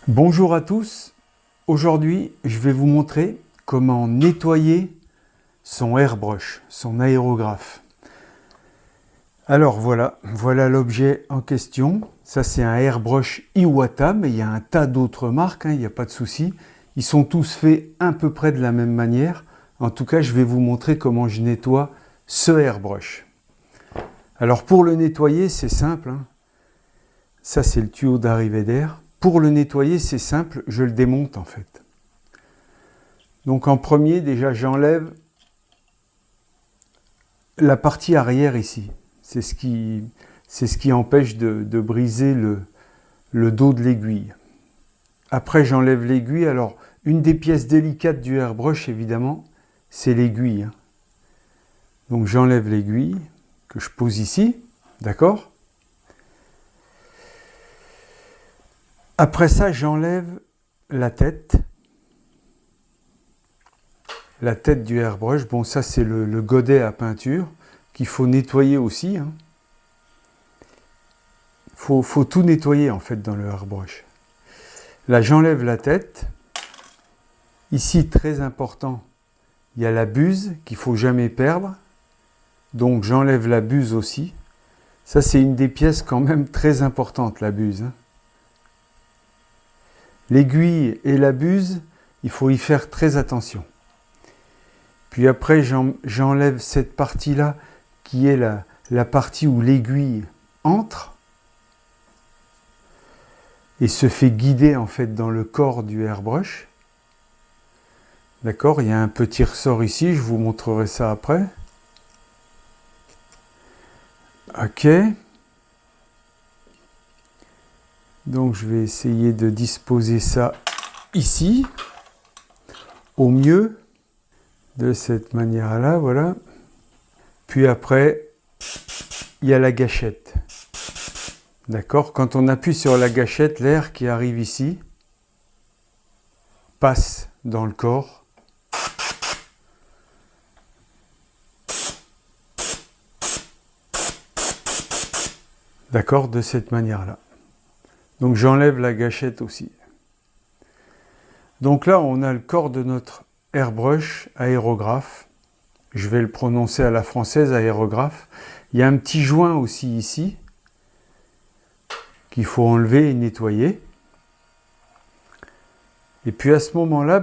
Bonjour à tous, aujourd'hui je vais vous montrer comment nettoyer son airbrush, son aérographe. Alors voilà l'objet en question. Ça c'est un airbrush Iwata, mais il y a un tas d'autres marques, il n'y a pas de souci. Ils sont tous faits à peu près de la même manière. En tout cas, je vais vous montrer comment je nettoie ce airbrush. Alors pour le nettoyer, c'est simple. Ça c'est le tuyau d'arrivée d'air. Pour le nettoyer, c'est simple, je le démonte en fait. Donc en premier, déjà j'enlève la partie arrière ici. C'est ce qui empêche de briser le dos de l'aiguille. Après j'enlève l'aiguille. Alors une des pièces délicates du airbrush évidemment, c'est l'aiguille. Donc j'enlève l'aiguille que je pose ici, d'accord ? Après ça, j'enlève la tête du airbrush. Bon, ça c'est le godet à peinture qu'il faut nettoyer aussi. Faut tout nettoyer en fait dans le airbrush. Là, j'enlève la tête. Ici, très important, il y a la buse qu'il ne faut jamais perdre. Donc j'enlève la buse aussi. Ça, c'est une des pièces quand même très importantes, la buse. L'aiguille et la buse, il faut y faire très attention. Puis après, j'enlève cette partie-là, qui est la partie où l'aiguille entre et se fait guider en fait dans le corps du airbrush. D'accord, il y a un petit ressort ici, je vous montrerai ça après. Ok. Donc je vais essayer de disposer ça ici, au mieux, de cette manière-là, voilà. Puis après, il y a la gâchette. D'accord, quand on appuie sur la gâchette, l'air qui arrive ici passe dans le corps. D'accord, de cette manière-là. Donc j'enlève la gâchette aussi. Donc là, on a le corps de notre airbrush aérographe. Je vais le prononcer à la française, aérographe. Il y a un petit joint aussi ici qu'il faut enlever et nettoyer. Et puis à ce moment-là,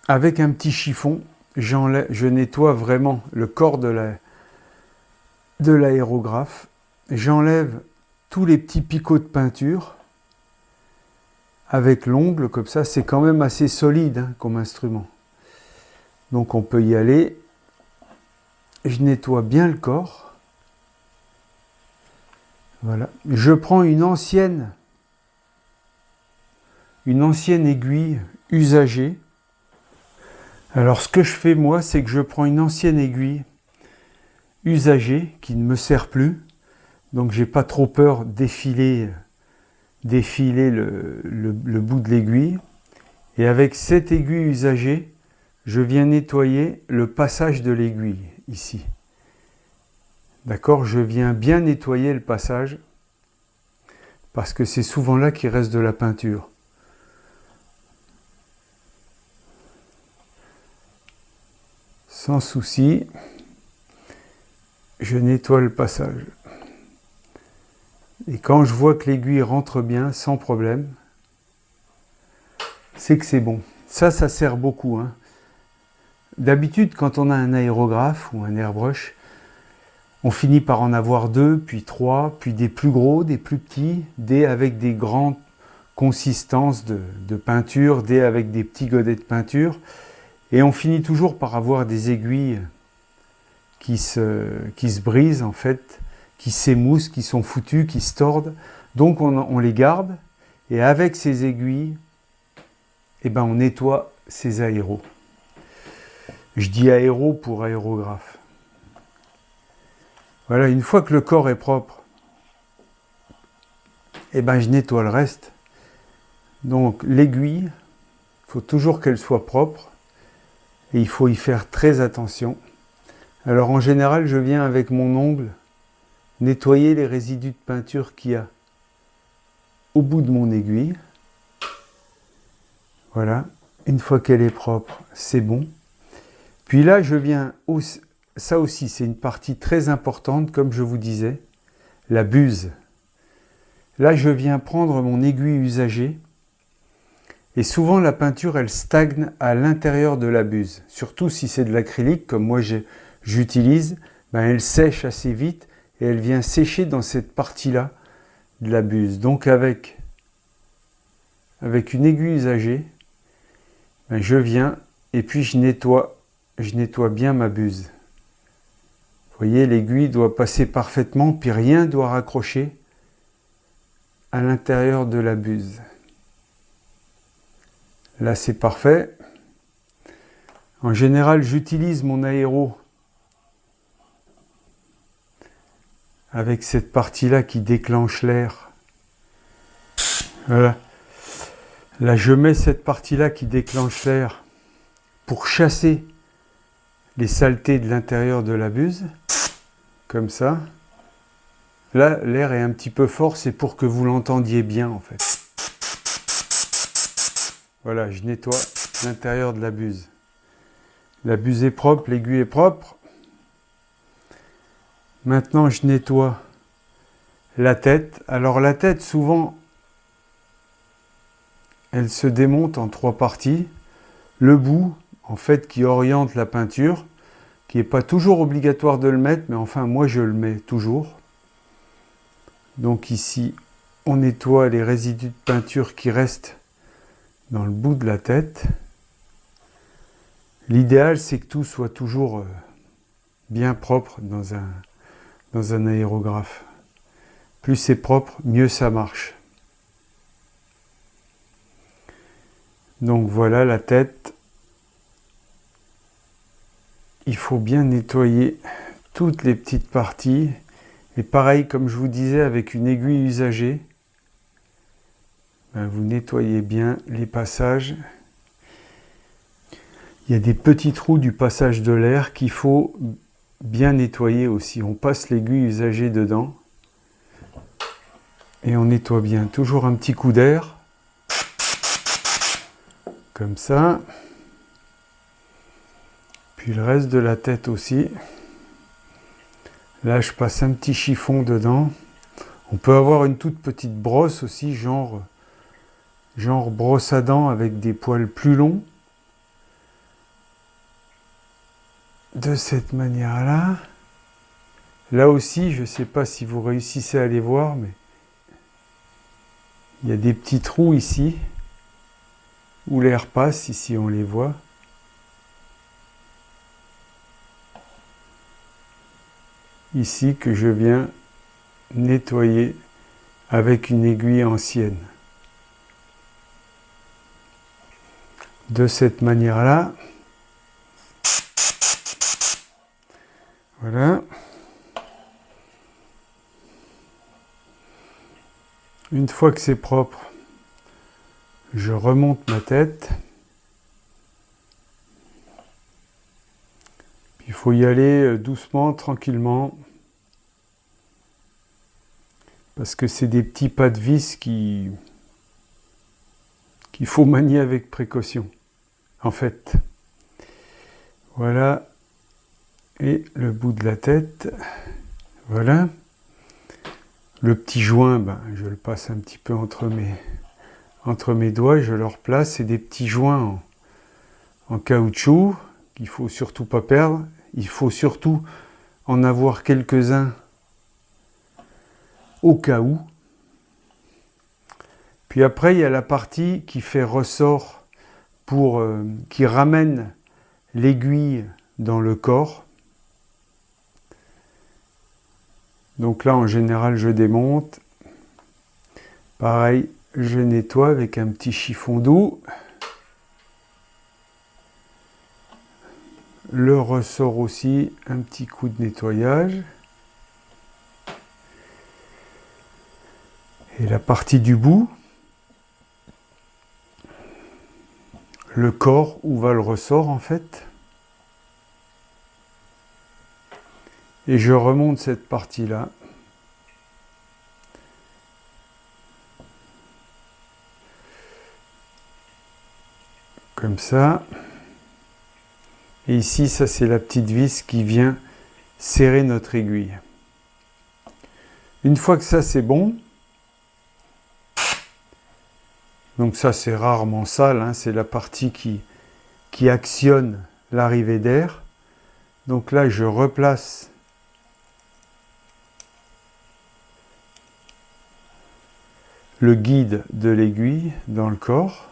avec un petit chiffon, je nettoie vraiment le corps de l'aérographe. J'enlève tous les petits picots de peinture avec l'ongle, comme ça, c'est quand même assez solide comme instrument. Donc on peut y aller. Je nettoie bien le corps. Voilà. Je prends une ancienne aiguille usagée. Alors ce que je fais moi, c'est que je prends une ancienne aiguille usagée qui ne me sert plus. Donc j'ai pas trop peur d'effiler le bout de l'aiguille. Et avec cette aiguille usagée, je viens nettoyer le passage de l'aiguille ici. D'accord, je viens bien nettoyer le passage parce que c'est souvent là qu'il reste de la peinture. Sans souci, je nettoie le passage. Et quand je vois que l'aiguille rentre bien, sans problème, c'est que c'est bon. Ça sert beaucoup. D'habitude, quand on a un aérographe ou un airbrush, on finit par en avoir 2, puis 3, puis des plus gros, des plus petits, des avec des grandes consistances de peinture, des avec des petits godets de peinture. Et on finit toujours par avoir des aiguilles qui se brisent en fait, qui s'émoussent, qui sont foutues, qui se tordent. Donc on les garde et avec ces aiguilles, on nettoie ces aéros. Je dis aéro pour aérographe. Voilà, une fois que le corps est propre, je nettoie le reste. Donc l'aiguille, il faut toujours qu'elle soit propre et il faut y faire très attention. Alors en général, je viens avec mon ongle nettoyer les résidus de peinture qu'il y a au bout de mon aiguille. Voilà, une fois qu'elle est propre, c'est bon. Puis là, je viens, ça aussi c'est une partie très importante, comme je vous disais, la buse. Là, je viens prendre mon aiguille usagée, et souvent la peinture, elle stagne à l'intérieur de la buse. Surtout si c'est de l'acrylique, comme moi j'utilise, ben elle sèche assez vite, et elle vient sécher dans cette partie-là de la buse. Donc avec une aiguille usagée, ben je viens, et puis je nettoie bien ma buse. Vous voyez, l'aiguille doit passer parfaitement, puis rien ne doit raccrocher à l'intérieur de la buse. Là, c'est parfait. En général, j'utilise mon aéro avec cette partie-là qui déclenche l'air. Voilà. Là, je mets cette partie-là qui déclenche l'air pour chasser les saletés de l'intérieur de la buse. Comme ça. Là, l'air est un petit peu fort, c'est pour que vous l'entendiez bien, en fait. Voilà, je nettoie l'intérieur de la buse. La buse est propre, l'aiguille est propre. Maintenant, je nettoie la tête. Alors la tête, souvent, elle se démonte en 3 parties. Le bout, en fait, qui oriente la peinture, qui n'est pas toujours obligatoire de le mettre, mais enfin, moi, je le mets toujours. Donc ici, on nettoie les résidus de peinture qui restent dans le bout de la tête. L'idéal, c'est que tout soit toujours bien propre dans un aérographe. Plus c'est propre, mieux ça marche. Donc voilà la tête. Il faut bien nettoyer toutes les petites parties. Et pareil, comme je vous disais, avec une aiguille usagée, ben vous nettoyez bien les passages. Il y a des petits trous du passage de l'air qu'il faut bien nettoyer aussi. On passe l'aiguille usagée dedans et on nettoie bien. Toujours un petit coup d'air, comme ça. Puis le reste de la tête aussi. Là, je passe un petit chiffon dedans. On peut avoir une toute petite brosse aussi, genre brosse à dents avec des poils plus longs. De cette manière-là. Là aussi, je ne sais pas si vous réussissez à les voir, mais il y a des petits trous ici, où l'air passe, ici on les voit. Ici que je viens nettoyer avec une aiguille ancienne. De cette manière-là. Voilà. Une fois que c'est propre, je remonte ma tête. Il faut y aller doucement, tranquillement. Parce que c'est des petits pas de vis qu'il faut manier avec précaution. En fait. Voilà. Et le bout de la tête. Voilà. Le petit joint, ben, je le passe un petit peu entre mes doigts et je le replace. C'est des petits joints en caoutchouc qu'il ne faut surtout pas perdre. Il faut surtout en avoir quelques-uns au cas où. Puis après, il y a la partie qui fait ressort qui ramène l'aiguille dans le corps. Donc là, en général, je démonte. Pareil, je nettoie avec un petit chiffon doux. Le ressort aussi, un petit coup de nettoyage. Et la partie du bout, le corps où va le ressort en fait. Et je remonte cette partie-là. comme ça. Et ici, ça c'est la petite vis qui vient serrer notre aiguille. Une fois que ça c'est bon, donc ça c'est rarement sale, hein, c'est la partie qui actionne l'arrivée d'air. Donc là je replace le guide de l'aiguille dans le corps.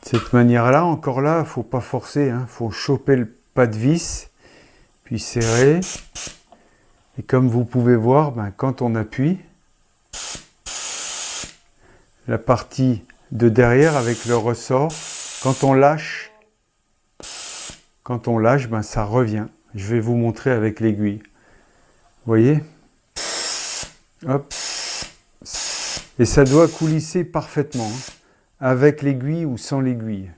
De cette manière-là, encore là, il ne faut pas forcer, il faut choper le pas de vis, puis serrer. Et comme vous pouvez voir, quand on appuie, la partie de derrière avec le ressort, quand on lâche, ça revient. Je vais vous montrer avec l'aiguille. Vous voyez? Hop. Et ça doit coulisser parfaitement, avec l'aiguille ou sans l'aiguille.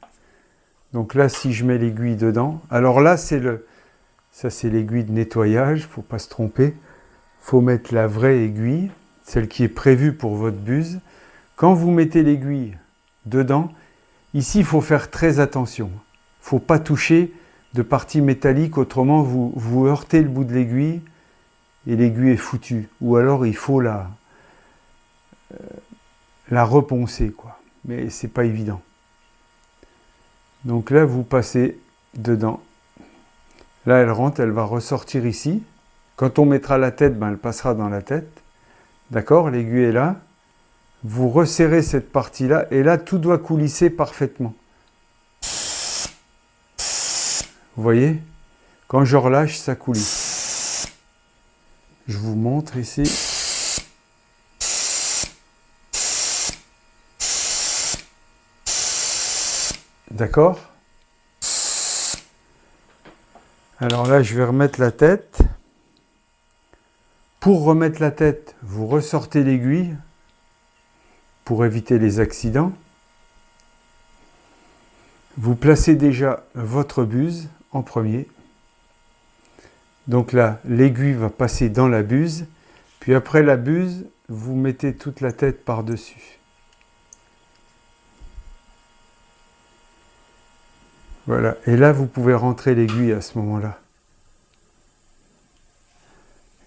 Donc là, si je mets l'aiguille dedans, alors là, ça c'est l'aiguille de nettoyage, il ne faut pas se tromper. Il faut mettre la vraie aiguille, celle qui est prévue pour votre buse. Quand vous mettez l'aiguille dedans, ici, il faut faire très attention. Il ne faut pas toucher de partie métallique, autrement vous heurtez le bout de l'aiguille et l'aiguille est foutue. Ou alors il faut la reponcer, quoi. Mais c'est pas évident. Donc là, vous passez dedans. Là, elle rentre, elle va ressortir ici. Quand on mettra la tête, elle passera dans la tête. D'accord? L'aiguille est là. Vous resserrez cette partie-là et là, tout doit coulisser parfaitement. Vous voyez? Quand je relâche, ça coulisse. Je vous montre ici. D'accord? Alors là, je vais remettre la tête. Pour remettre la tête, vous ressortez l'aiguille pour éviter les accidents. Vous placez déjà votre buse en premier. Donc là, l'aiguille va passer dans la buse. Puis après la buse, vous mettez toute la tête par-dessus. Voilà. Et là, vous pouvez rentrer l'aiguille à ce moment-là.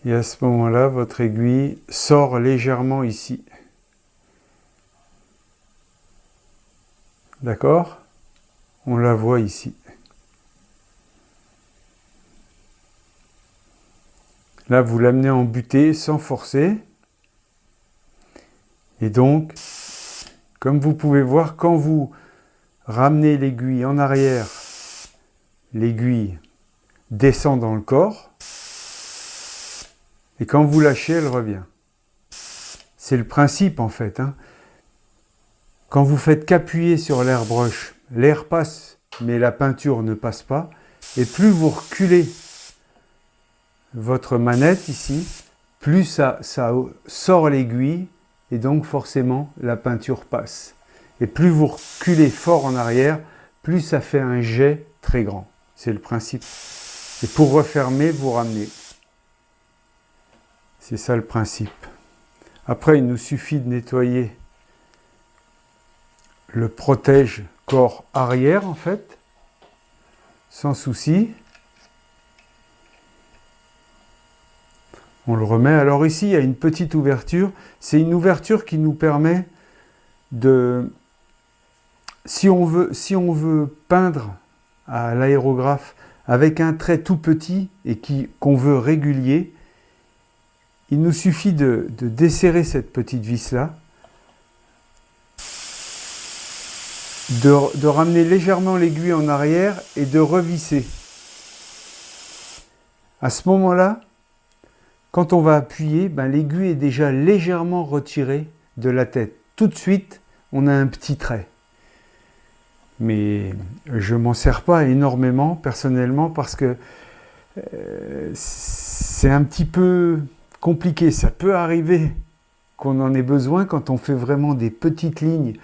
Et à ce moment-là, votre aiguille sort légèrement ici. D'accord? On la voit ici. Là, vous l'amenez en butée sans forcer. Et donc, comme vous pouvez voir, quand vous ramenez l'aiguille en arrière, l'aiguille descend dans le corps. Et quand vous lâchez, elle revient. C'est le principe en fait. Quand vous faites qu'appuyer sur l'airbrush, l'air passe, mais la peinture ne passe pas. Et plus vous reculez votre manette ici, plus ça sort l'aiguille et donc forcément la peinture passe. Et plus vous reculez fort en arrière, plus ça fait un jet très grand. C'est le principe. Et pour refermer, vous ramenez. C'est ça le principe. Après, il nous suffit de nettoyer le protège-corps arrière, en fait, sans souci. On le remet. Alors ici, il y a une petite ouverture. C'est une ouverture qui nous permet de... Si on veut peindre à l'aérographe avec un trait tout petit et qu'on veut régulier, il nous suffit de desserrer cette petite vis-là, de ramener légèrement l'aiguille en arrière et de revisser. À ce moment-là, quand on va appuyer, l'aiguille est déjà légèrement retirée de la tête. Tout de suite, on a un petit trait. Mais je ne m'en sers pas énormément personnellement parce que c'est un petit peu compliqué. Ça peut arriver qu'on en ait besoin quand on fait vraiment des petites lignes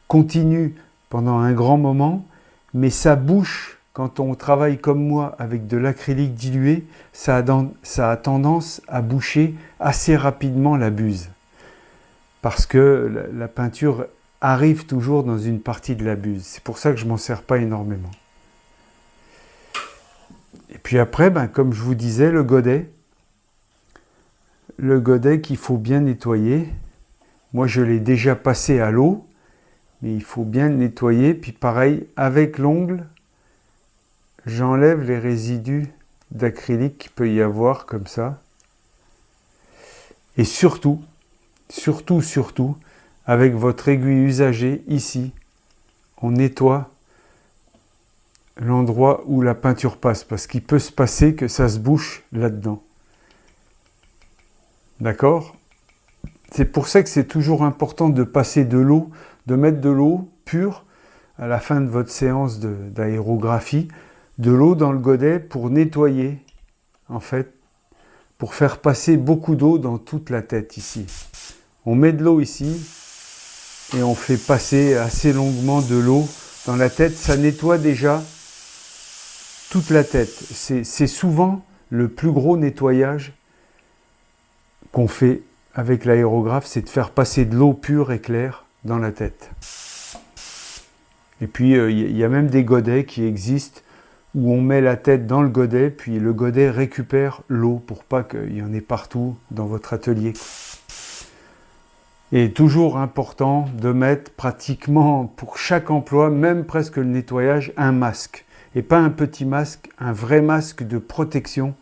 continues pendant un grand moment, mais ça bouche quand on travaille comme moi avec de l'acrylique dilué, ça a tendance à boucher assez rapidement la buse parce que la peinture arrive toujours dans une partie de la buse. C'est pour ça que je ne m'en sers pas énormément. Et puis après, comme je vous disais, le godet qu'il faut bien nettoyer. Moi, je l'ai déjà passé à l'eau, mais il faut bien le nettoyer. Puis pareil, avec l'ongle, j'enlève les résidus d'acrylique qu'il peut y avoir comme ça. Et surtout, avec votre aiguille usagée ici, on nettoie l'endroit où la peinture passe, parce qu'il peut se passer que ça se bouche là-dedans. D'accord ? C'est pour ça que c'est toujours important de passer de l'eau, de mettre de l'eau pure à la fin de votre séance d'aérographie, de l'eau dans le godet pour nettoyer, en fait, pour faire passer beaucoup d'eau dans toute la tête ici. On met de l'eau ici et on fait passer assez longuement de l'eau dans la tête. Ça nettoie déjà toute la tête. C'est souvent le plus gros nettoyage qu'on fait avec l'aérographe, c'est de faire passer de l'eau pure et claire dans la tête. Et puis, il y a même des godets qui existent où on met la tête dans le godet, puis le godet récupère l'eau pour pas qu'il y en ait partout dans votre atelier. Et toujours important de mettre pratiquement pour chaque emploi, même presque le nettoyage, un masque. Et pas un petit masque, un vrai masque de protection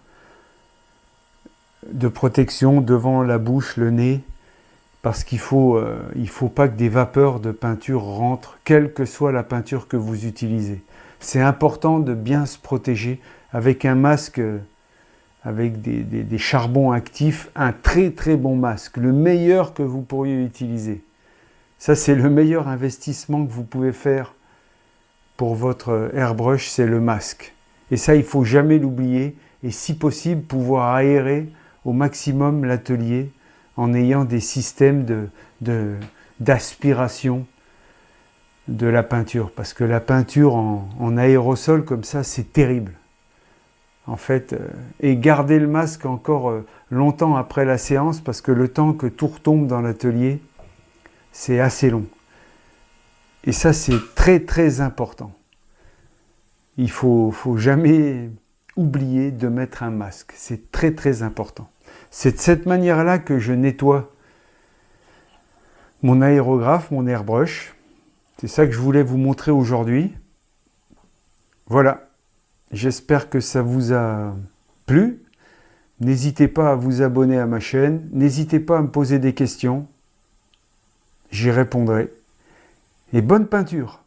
devant la bouche, le nez, parce qu'il faut pas que des vapeurs de peinture rentrent, quelle que soit la peinture que vous utilisez. C'est important de bien se protéger avec un masque, avec des charbons actifs, un très très bon masque, le meilleur que vous pourriez utiliser. Ça, c'est le meilleur investissement que vous pouvez faire pour votre airbrush, c'est le masque. Et ça, il ne faut jamais l'oublier, et si possible, pouvoir aérer au maximum l'atelier en ayant des systèmes d'aspiration de la peinture. Parce que la peinture en aérosol comme ça, c'est terrible. En fait, et garder le masque encore longtemps après la séance, parce que le temps que tout retombe dans l'atelier, c'est assez long. Et ça, c'est très très important. Il ne faut jamais oublier de mettre un masque. C'est très très important. C'est de cette manière-là que je nettoie mon aérographe, mon airbrush. C'est ça que je voulais vous montrer aujourd'hui. Voilà. J'espère que ça vous a plu. N'hésitez pas à vous abonner à ma chaîne. N'hésitez pas à me poser des questions. J'y répondrai. Et bonne peinture!